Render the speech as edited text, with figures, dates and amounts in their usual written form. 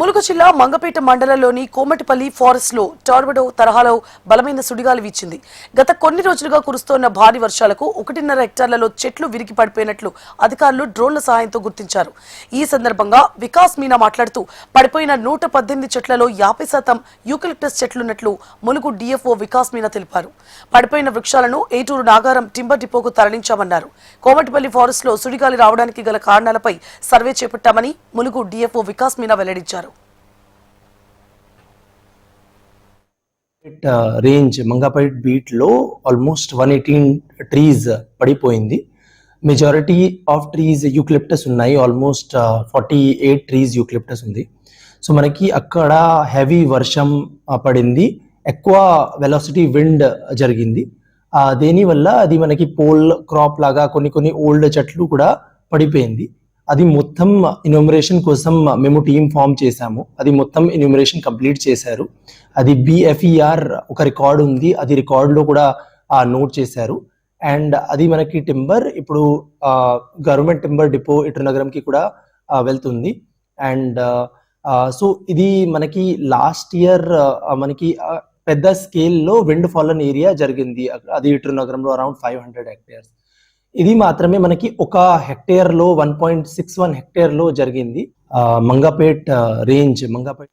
ములుగు జిల్లా మంగపేట మండలంలోని కోమటిపల్లి ఫారెస్ట్ లో టార్నడో తరహాలో బలమైన సుడిగాలి వీచింది. గత కొన్ని రోజులుగా కురుస్తోన్న భారీ వర్షాలకు 1.5 హెక్టార్లలో చెట్లు విరిగి పడిపోయినట్లు అధికారులు డ్రోన్ల సహాయంతో గుర్తించారు. ఈ సందర్భంగా వికాస్ మీనా మాట్లాడుతూ పడిపోయిన 118 చెట్లలో 50% యూకలిప్టస్ చెట్లున్నట్లు ములుగు డిఎఫ్ఓ వికాస్ మీనా తెలిపారు. పడిపోయిన వృక్షాలను ఏటూరు నాగారం టింబర్ డిపోకు తరలించామన్నారు. కోమటిపల్లి ఫారెస్ట్ లో సుడిగాలి రావడానికి గల కారణాలపై సర్వే చేపట్టామని ములుగు డిఎఫ్ఓ వికాస్ మీనా వెల్లడించారు. రేంజ్ మంగాపేట్ బీట్ లో ఆల్మోస్ట్ 118 ట్రీస్ పడిపోయింది. మెజారిటీ ఆఫ్ ట్రీస్ యూక్లిప్టస్ ఉన్నాయి. ఆల్మోస్ట్ 48 ట్రీస్ యూక్లిప్టస్ ఉంది. సో మనకి అక్కడ హెవీ వర్షం పడింది, ఎక్కువ వెలాసిటీ విండ్ జరిగింది. దీనివల్ల అది మనకి పోల్ క్రాప్ లాగా కొన్ని ఓల్డ్ చెట్లు కూడా పడిపోయింది. అది మొత్తం ఇన్యూమరేషన్ కోసం మేము టీం ఫామ్ చేశాము. అది మొత్తం ఇన్యూమరేషన్ కంప్లీట్ చేశారు. అది బిఎఫ్ఈఆర్ ఒక రికార్డ్ ఉంది, అది రికార్డులో కూడా నోట్ చేశారు. అండ్ అది మనకి టింబర్ ఇప్పుడు గవర్నమెంట్ టింబర్ డిపో ఇటు నగరంకి కూడా వెళ్తుంది. అండ్ సో ఇది మనకి లాస్ట్ ఇయర్ మనకి పెద్ద స్కేల్లో విండ్ ఫాలన్ ఏరియా జరిగింది. అది ఇటు నగరంలో అరౌండ్ 500 హెక్టేర్స్. ఇది మాత్రమే మనకి ఒక హెక్టేర్ లో 1.61 హెక్టేర్ లో జరిగింది. మంగాపేట్ రేంజ్ మంగాపేట్